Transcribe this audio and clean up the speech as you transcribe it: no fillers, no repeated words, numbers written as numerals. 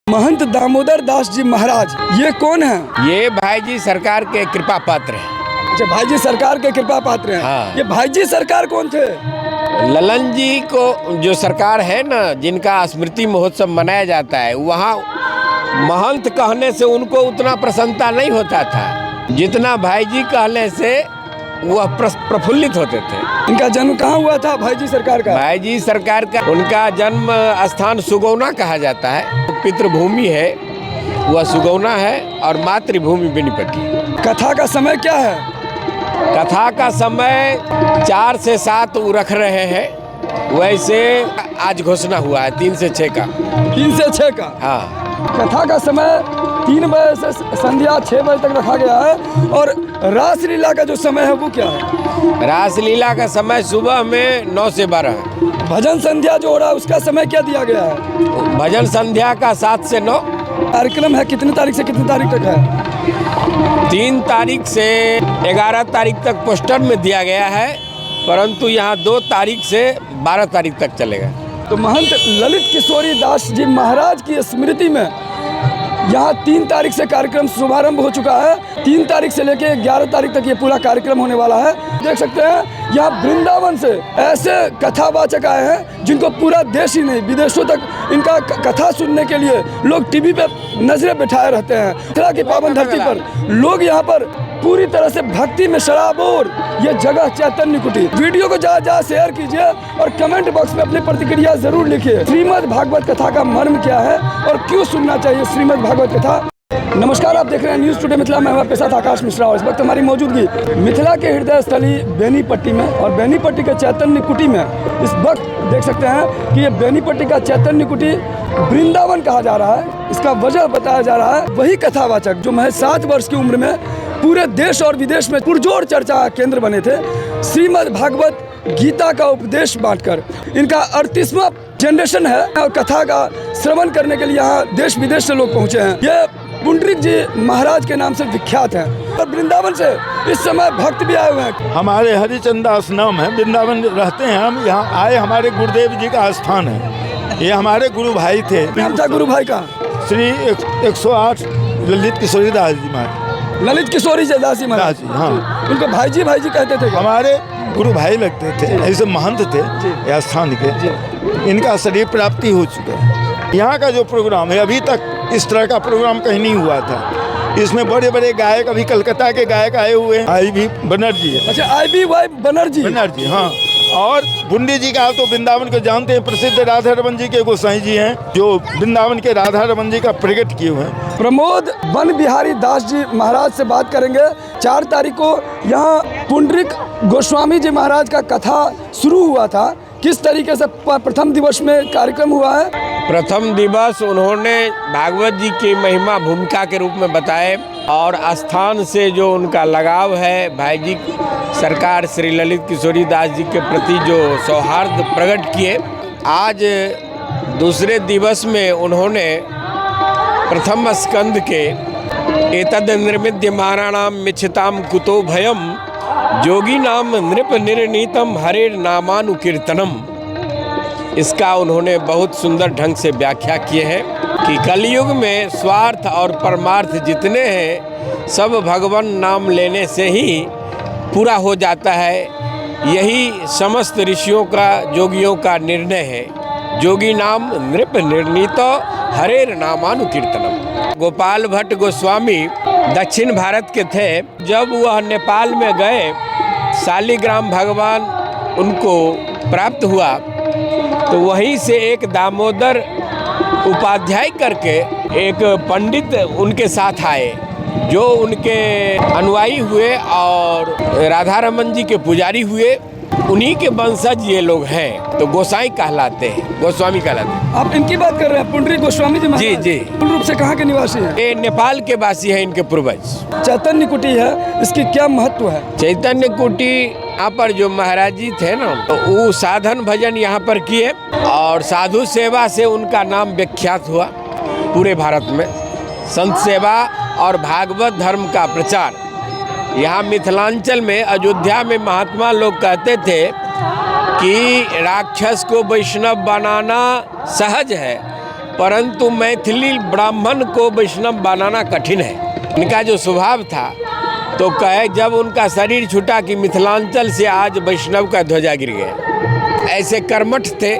महंत दामोदर दास जी महाराज ये कौन है? ये भाई जी सरकार के कृपा पात्र हैं। अच्छा, भाई जी सरकार के कृपा पात्र हैं। हाँ। ये भाई जी सरकार कौन थे? ललन जी को जो सरकार है ना, जिनका स्मृति महोत्सव मनाया जाता है, वहाँ महंत कहने से उनको उतना प्रसन्नता नहीं होता था जितना भाई जी कहने से वह प्रफुल्लित होते थे। इनका जन्म कहाँ हुआ था भाई जी सरकार का? भाई जी सरकार का उनका जन्म स्थान सुगौना कहा जाता है। पितृभूमि है वह सुगौना है और मातृभूमि बेनीपट्टी। कथा का समय क्या है? कथा का समय 4 से 7 रख रहे हैं। वैसे आज घोषणा हुआ है 3 से 6 का। 3 से 6 का? हाँ। कथा का समय 3 बजे से संध्या 6 बजे तक रखा गया है। और रासलीला का जो समय है वो क्या है? रासलीला का समय सुबह में 9 से 12 है। भजन संध्या जो हो रहा है उसका समय क्या दिया गया है? भजन संध्या का 7 से 9। कार्यक्रम है कितनी तारीख से कितनी तारीख तक है? 3 तारीख से 11 तारीख तक पोस्टर में दिया गया है, परंतु यहाँ 2 तारीख से 12 तारीख तक चलेगा। तो महंत ललित किशोरी दास जी महाराज की स्मृति में यहाँ 3 तारीख से कार्यक्रम शुभारंभ हो चुका है। 3 तारीख से लेकर 11 तारीख तक ये पूरा कार्यक्रम होने वाला है। देख सकते हैं यहाँ वृंदावन से ऐसे कथावाचक आए हैं जिनको पूरा देश ही नहीं विदेशों तक इनका कथा सुनने के लिए लोग टीवी पे नजरें बिठाए रहते हैं। मिथिला की पावन धरती पर लोग यहाँ पर पूरी तरह से भक्ति में शराबोर। ये जगह चैतन्य कुटी। वीडियो को ज्यादा शेयर कीजिए और कमेंट बॉक्स में अपनी प्रतिक्रिया जरूर लिखिए। श्रीमद् भागवत कथा का मर्म क्या है और क्यों सुनना चाहिए श्रीमद् भागवत कथा। नमस्कार, आप देख रहे हैं न्यूज़ टुडे मिथिला में। हमारे साथ आकाश मिश्रा और इस वक्त हमारी मौजूदगी मिथिला के हृदय स्थली बेनीपट्टी में और बेनीपट्टी के चैतन्य कुटी में। इस वक्त देख सकते हैं कि ये बेनीपट्टी का चैतन्य कुटी वृंदावन कहा जा रहा है। इसका वजह बताया जा रहा है वही कथावाचक जो महज 7 वर्ष की उम्र में पूरे देश और विदेश में पुरजोर चर्चा का केंद्र बने थे। श्रीमद् भागवत गीता का उपदेश बांटकर इनका 38वां जनरेशन है और कथा का श्रवण करने के लिए यहाँ देश विदेश से लोग पहुँचे हैं। ये पुंडरीक जी महाराज के नाम से विख्यात हैं और वृंदावन से इस समय भक्त भी आए हुए हैं। हमारे हरिचंद दास नाम है, वृंदावन रहते हैं हम। यहाँ आए, हमारे गुरुदेव जी का स्थान है। ये हमारे गुरु भाई थे। नाम था गुरु भाई का? श्री 108 ललित किशोरी दास जी महाराज। ललित किशोरी दास जी महाराज। हाँ, उनको भाई जी कहते थे। हमारे गुरु भाई लगते थे, ऐसे महंत थे यह स्थान के। इनका शरीर प्राप्ति हो चुका है। यहाँ का जो प्रोग्राम है अभी तक इस तरह का प्रोग्राम कहीं नहीं हुआ था। इसमें बड़े बड़े गायक, अभी कलकत्ता के गायक आए हुए हैं। IB बनर्जी है। अच्छा, IB बनर्जी। हाँ। और बुंडी जी का तो वृंदावन को जानते हैं, प्रसिद्ध राधा रमन जी के गोसाई जी हैं जो वृंदावन के राधा रमन जी का प्रकट किए हुए हैं। प्रमोद वन बिहारी दास जी महाराज से बात करेंगे। 4 तारीख को यहाँ पुंडरीक गोस्वामी जी महाराज का कथा शुरू हुआ था। किस तरीके से प्रथम दिवस में कार्यक्रम हुआ है? प्रथम दिवस उन्होंने भागवत जी की महिमा भूमिका के रूप में बताए और स्थान से जो उनका लगाव है, भाई जी सरकार श्री ललित किशोरी दास जी के प्रति जो सौहार्द प्रकट किए। आज दूसरे दिवस में उन्होंने प्रथम स्कंद के एतद निर्मिद्यमानानां मिच्छताम कुतो भयम जोगी नाम नृप निर्णीतम हरे नामानुकीर्तनम, इसका उन्होंने बहुत सुंदर ढंग से व्याख्या किए हैं कि कलयुग में स्वार्थ और परमार्थ जितने हैं सब भगवान नाम लेने से ही पूरा हो जाता है। यही समस्त ऋषियों का, जोगियों का निर्णय है। जोगी नाम नृप निर्णीत हरेर नामानुकीर्तनम। गोपाल भट्ट गोस्वामी दक्षिण भारत के थे। जब वह नेपाल में गए, शालिग्राम भगवान उनको प्राप्त हुआ तो वहीं से एक दामोदर उपाध्याय करके एक पंडित उनके साथ आए जो उनके अनुयायी हुए और राधा रमन जी के पुजारी हुए। उन्हीं के वंशज ये लोग हैं, तो गोसाई कहलाते हैं, गोस्वामी कहलाते हैं। आप इनकी बात कर रहे हैं, पुंडरीक गोस्वामी जी महाराज? जी। पूर्ण रूप से कहाँ के निवासी हैं? ये नेपाल के वासी हैं, इनके पूर्वज। चैतन्य कुटी है, इसकी क्या महत्व है? चैतन्य कुटी यहाँ पर जो महाराज जी थे ना, तो वो साधन भजन यहाँ पर किए और साधु सेवा से उनका नाम विख्यात हुआ पूरे भारत में। संत सेवा और भागवत धर्म का प्रचार यहाँ मिथिलांचल में, अयोध्या में महात्मा लोग कहते थे कि राक्षस को वैष्णव बनाना सहज है, परंतु मैथिली ब्राह्मण को वैष्णव बनाना कठिन है। इनका जो स्वभाव था तो कहे जब उनका शरीर छूटा कि मिथिलांचल से आज वैष्णव का ध्वजा गिर गया। ऐसे कर्मठ थे।